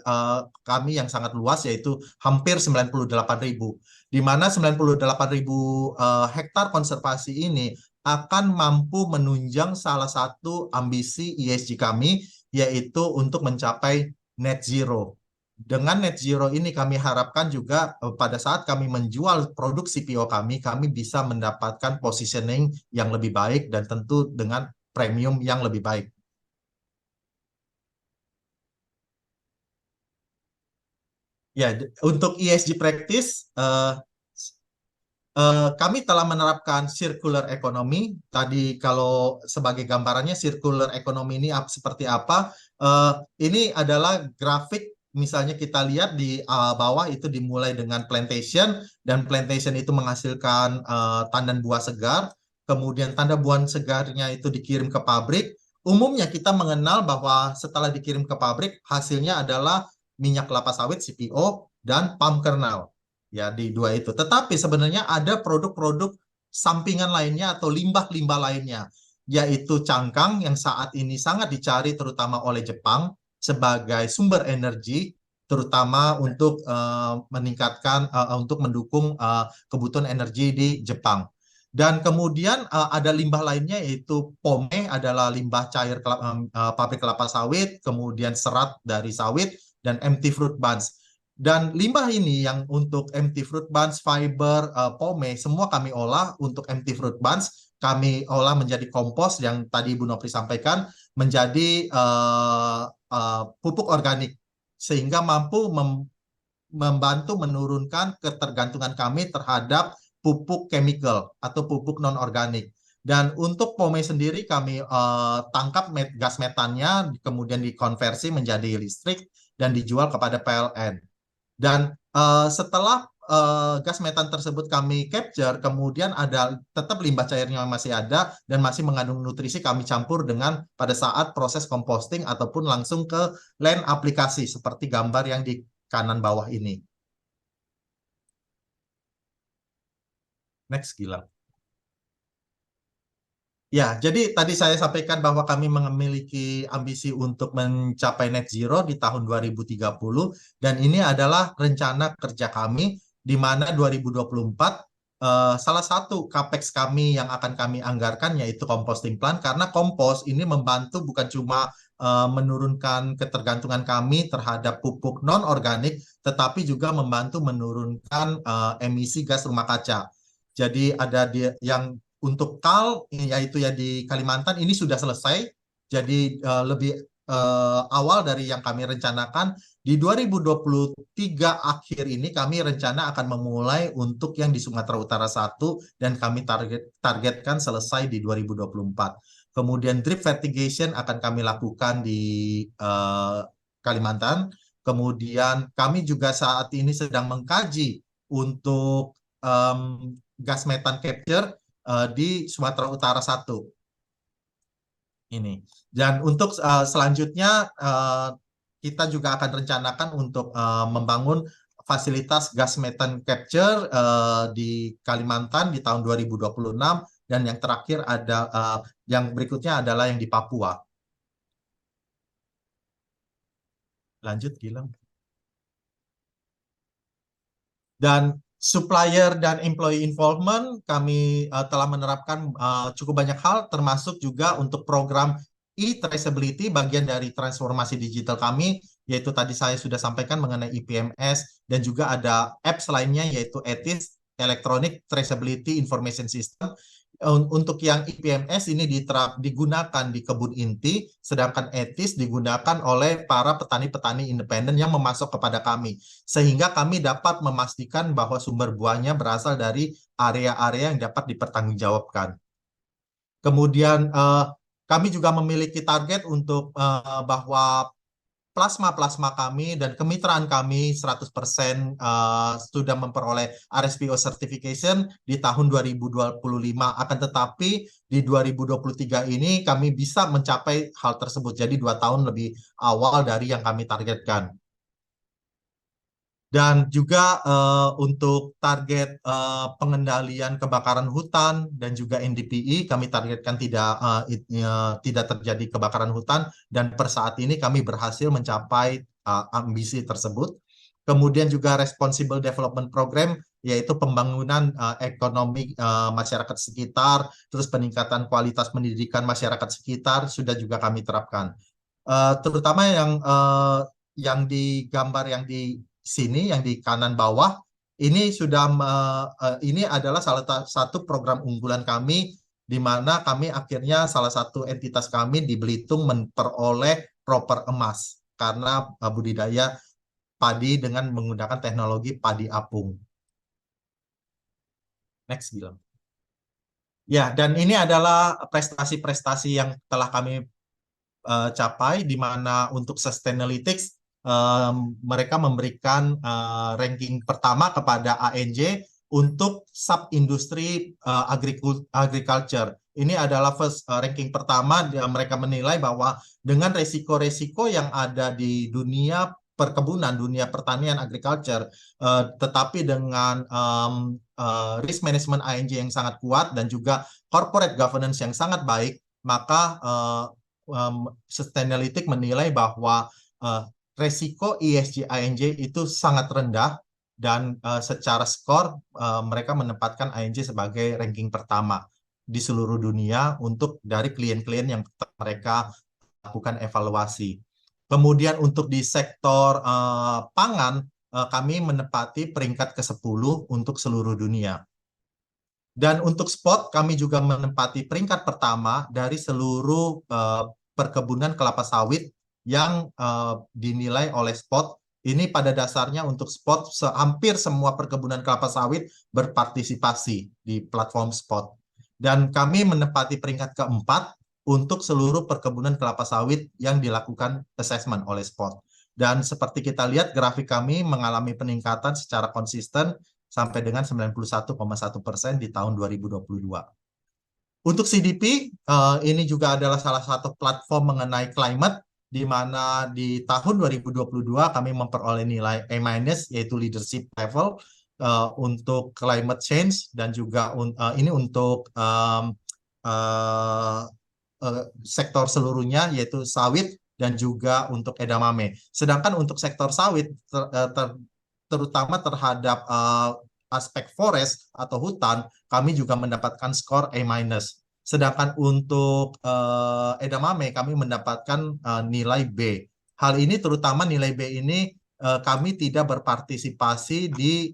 kami yang sangat luas, yaitu hampir 98.000, di mana 98.000 hektar konservasi ini akan mampu menunjang salah satu ambisi ESG kami, yaitu untuk mencapai net zero. Dengan net zero ini kami harapkan juga pada saat kami menjual produk CPO kami bisa mendapatkan positioning yang lebih baik, dan tentu dengan premium yang lebih baik. Ya, untuk ESG practice, kami telah menerapkan circular economy. Tadi kalau sebagai gambarannya circular economy ini seperti apa? Ini adalah grafik, misalnya kita lihat di bawah itu dimulai dengan plantation, dan plantation itu menghasilkan tandan buah segar. Kemudian tanda buah segarnya itu dikirim ke pabrik. Umumnya kita mengenal bahwa setelah dikirim ke pabrik, hasilnya adalah minyak kelapa sawit CPO dan palm kernel. Ya, di dua itu. Tetapi sebenarnya ada produk-produk sampingan lainnya atau limbah-limbah lainnya, yaitu cangkang yang saat ini sangat dicari terutama oleh Jepang sebagai sumber energi, terutama untuk meningkatkan, untuk mendukung kebutuhan energi di Jepang. Dan kemudian ada limbah lainnya, yaitu pome adalah limbah cair pabrik kelapa sawit, kemudian serat dari sawit, dan empty fruit buds. Dan limbah ini yang untuk empty fruit buds, fiber, pome, semua kami olah. Untuk empty fruit buds, kami olah menjadi kompos yang tadi Ibu Nopri sampaikan, menjadi pupuk organik, sehingga mampu membantu menurunkan ketergantungan kami terhadap pupuk chemical atau pupuk non-organik. Dan untuk pome sendiri kami tangkap gas metannya, kemudian dikonversi menjadi listrik dan dijual kepada PLN. Dan setelah gas metan tersebut kami capture, kemudian ada tetap limbah cairnya masih ada dan masih mengandung nutrisi, kami campur dengan pada saat proses composting ataupun langsung ke land aplikasi seperti gambar yang di kanan bawah ini. Next, Gilang. Ya, jadi tadi saya sampaikan bahwa kami memiliki ambisi untuk mencapai net zero di tahun 2030, dan ini adalah rencana kerja kami, di mana 2024 salah satu capex kami yang akan kami anggarkan yaitu composting plant, karena kompos ini membantu bukan cuma menurunkan ketergantungan kami terhadap pupuk non-organik, tetapi juga membantu menurunkan emisi gas rumah kaca. Jadi ada yang untuk KAL, yaitu ya di Kalimantan, ini sudah selesai. Jadi lebih awal dari yang kami rencanakan. Di 2023 akhir ini kami rencana akan memulai untuk yang di Sumatera Utara 1, dan kami targetkan selesai di 2024. Kemudian drip fertigation akan kami lakukan di Kalimantan. Kemudian kami juga saat ini sedang mengkaji untuk gas metan capture di Sumatera Utara 1 ini. Dan untuk selanjutnya kita juga akan rencanakan untuk membangun fasilitas gas metan capture di Kalimantan di tahun 2026, dan yang terakhir ada yang berikutnya adalah yang di Papua. Lanjut, Gilang. Dan supplier dan employee involvement, kami telah menerapkan cukup banyak hal, termasuk juga untuk program e-traceability, bagian dari transformasi digital kami, yaitu tadi saya sudah sampaikan mengenai IPMS, dan juga ada apps lainnya yaitu ETIS, Electronic Traceability Information System. Untuk yang IPMS ini digunakan di kebun inti, sedangkan ETIS digunakan oleh para petani-petani independen yang memasok kepada kami, sehingga kami dapat memastikan bahwa sumber buahnya berasal dari area-area yang dapat dipertanggungjawabkan. Kemudian kami juga memiliki target untuk bahwa plasma kami dan kemitraan kami 100% sudah memperoleh RSPO certification di tahun 2025. Akan tetapi di 2023 ini kami bisa mencapai hal tersebut. Jadi 2 tahun lebih awal dari yang kami targetkan. Dan juga untuk target pengendalian kebakaran hutan dan juga NDPI, kami targetkan tidak terjadi kebakaran hutan, dan per saat ini kami berhasil mencapai ambisi tersebut. Kemudian juga Responsible Development Program, yaitu pembangunan ekonomi masyarakat sekitar, terus peningkatan kualitas pendidikan masyarakat sekitar sudah juga kami terapkan. Terutama yang di gambar yang di sini, yang di kanan bawah, ini sudah ini adalah salah satu program unggulan kami, di mana kami akhirnya salah satu entitas kami di Belitung memperoleh proper emas karena budidaya padi dengan menggunakan teknologi padi apung. Next, Gilang. Ya, dan ini adalah prestasi-prestasi yang telah kami capai, di mana untuk Sustainalytics mereka memberikan ranking pertama kepada ANJ untuk sub-industri agriculture. Ini adalah first ranking pertama. Mereka menilai bahwa dengan resiko-resiko yang ada di dunia perkebunan, dunia pertanian, agriculture, tetapi dengan risk management ANJ yang sangat kuat dan juga corporate governance yang sangat baik, maka Sustainalytics menilai bahwa resiko ESG ANJ itu sangat rendah, dan secara skor mereka menempatkan ANJ sebagai ranking pertama di seluruh dunia untuk dari klien-klien yang mereka lakukan evaluasi. Kemudian untuk di sektor pangan, kami menempati peringkat ke-10 untuk seluruh dunia. Dan untuk spot, kami juga menempati peringkat pertama dari seluruh perkebunan kelapa sawit yang dinilai oleh spot. Ini pada dasarnya untuk spot, hampir semua perkebunan kelapa sawit berpartisipasi di platform spot. Dan kami menempati peringkat keempat untuk seluruh perkebunan kelapa sawit yang dilakukan assessment oleh spot. Dan seperti kita lihat, grafik kami mengalami peningkatan secara konsisten sampai dengan 91,1% di tahun 2022. Untuk CDP, ini juga adalah salah satu platform mengenai climate, di mana di tahun 2022 kami memperoleh nilai A-, yaitu leadership level untuk climate change, dan juga ini untuk sektor seluruhnya, yaitu sawit dan juga untuk edamame. Sedangkan untuk sektor sawit, terutama terhadap aspek forest atau hutan, kami juga mendapatkan skor A-. Sedangkan untuk edamame kami mendapatkan nilai B. Hal ini terutama nilai B ini kami tidak berpartisipasi di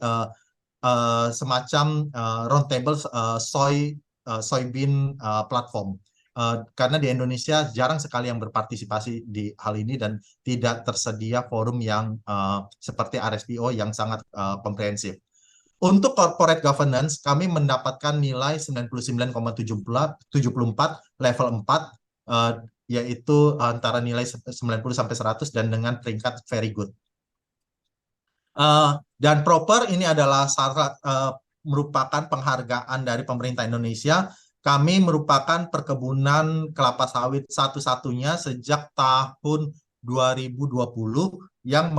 semacam roundtable soybean platform. Karena di Indonesia jarang sekali yang berpartisipasi di hal ini, dan tidak tersedia forum yang seperti RSPO yang sangat komprehensif. Untuk corporate governance, kami mendapatkan nilai 99,74 level 4, yaitu antara nilai 90 sampai 100 dan dengan peringkat very good. Dan proper ini adalah merupakan penghargaan dari pemerintah Indonesia. Kami merupakan perkebunan kelapa sawit satu-satunya sejak tahun 2020 yang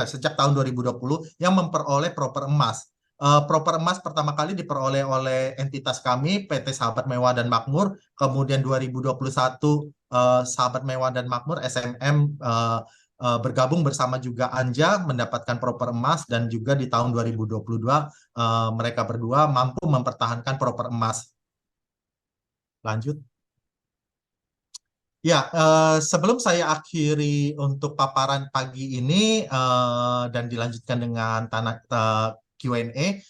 sejak tahun 2020 yang memperoleh proper emas. Proper emas pertama kali diperoleh oleh entitas kami, PT Sahabat Mewah dan Makmur. Kemudian 2021 Sahabat Mewah dan Makmur SMM bergabung bersama juga Anja mendapatkan proper emas, dan juga di tahun 2022 mereka berdua mampu mempertahankan proper emas. Lanjut. Ya, sebelum saya akhiri untuk paparan pagi ini dan dilanjutkan dengan Q&A,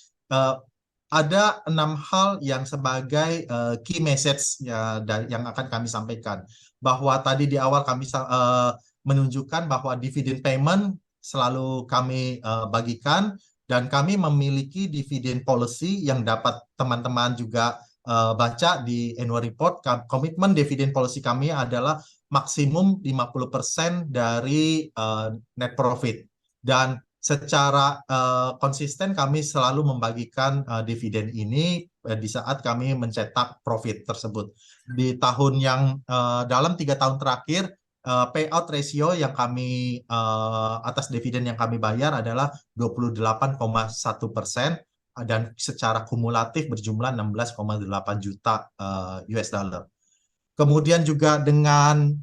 ada 6 hal yang sebagai key message yang akan kami sampaikan. Bahwa tadi di awal kami menunjukkan bahwa dividen payment selalu kami bagikan, dan kami memiliki dividen policy yang dapat teman-teman juga baca di annual report. Komitmen dividen policy kami adalah maksimum 50% dari net profit, dan secara konsisten kami selalu membagikan dividen ini di saat kami mencetak profit tersebut. Di tahun yang dalam 3 tahun terakhir, payout ratio yang kami atas dividen yang kami bayar adalah 28,1%, dan secara kumulatif berjumlah 16,8 juta US dollar. Kemudian juga dengan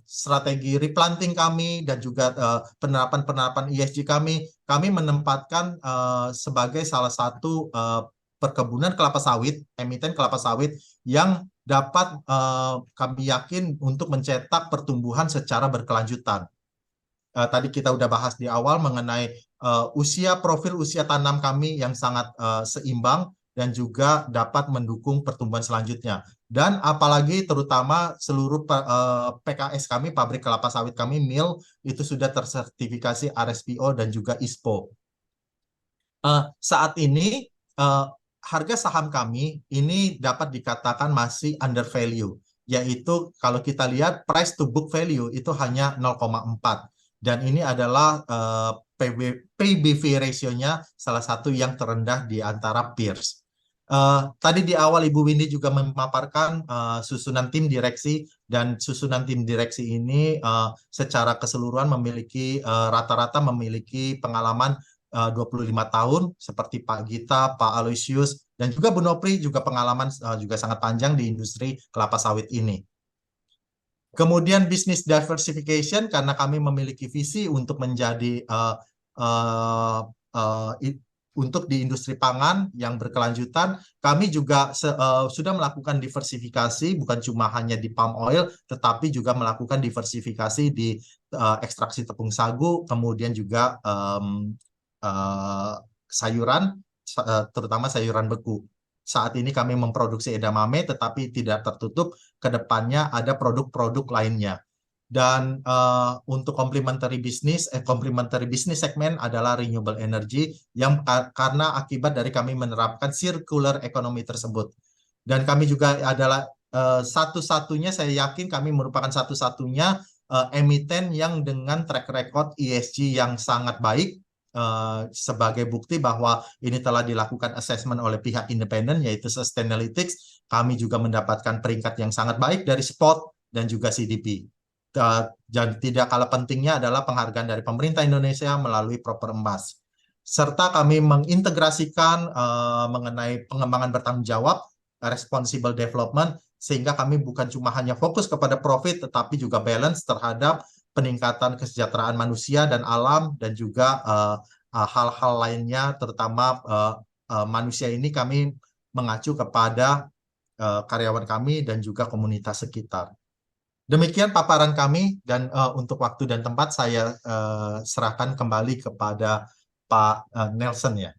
strategi replanting kami dan juga penerapan ESG kami menempatkan sebagai salah satu perkebunan kelapa sawit, emiten kelapa sawit yang dapat kami yakin untuk mencetak pertumbuhan secara berkelanjutan. Tadi kita udah bahas di awal mengenai profil usia tanam kami yang sangat seimbang, dan juga dapat mendukung pertumbuhan selanjutnya. Dan apalagi terutama seluruh PKS kami, pabrik kelapa sawit kami, mill, itu sudah tersertifikasi RSPO dan juga ISPO. Saat ini harga saham kami ini dapat dikatakan masih under value, yaitu kalau kita lihat price to book value itu hanya 0,4, dan ini adalah PBV ratio-nya salah satu yang terendah di antara peers. Tadi di awal Ibu Windy juga memaparkan susunan tim direksi, dan susunan tim direksi ini secara keseluruhan memiliki rata-rata memiliki pengalaman 25 tahun, seperti Pak Gita, Pak Aloysius, dan juga Bu Nopri juga pengalaman juga sangat panjang di industri kelapa sawit ini. Kemudian business diversification, karena kami memiliki visi untuk menjadi untuk di industri pangan yang berkelanjutan, kami juga sudah melakukan diversifikasi, bukan cuma hanya di palm oil, tetapi juga melakukan diversifikasi di ekstraksi tepung sagu, kemudian juga sayuran, terutama sayuran beku. Saat ini kami memproduksi edamame, tetapi tidak tertutup ke depannya ada produk-produk lainnya. Dan untuk complementary business segment adalah renewable energy, yang karena akibat dari kami menerapkan circular economy tersebut. Dan kami juga adalah satu-satunya, saya yakin kami merupakan satu-satunya emiten yang dengan track record ESG yang sangat baik, sebagai bukti bahwa ini telah dilakukan assessment oleh pihak independen yaitu Sustainalytics. Kami juga mendapatkan peringkat yang sangat baik dari SPOT dan juga CDP. Dan tidak kalah pentingnya adalah penghargaan dari pemerintah Indonesia melalui Proper Emas. Serta kami mengintegrasikan mengenai pengembangan bertanggung jawab, responsible development, sehingga kami bukan cuma hanya fokus kepada profit, tetapi juga balance terhadap peningkatan kesejahteraan manusia dan alam, dan juga hal-hal lainnya, terutama manusia ini kami mengacu kepada karyawan kami dan juga komunitas sekitar. Demikian paparan kami, dan untuk waktu dan tempat saya serahkan kembali kepada Pak Nelson ya.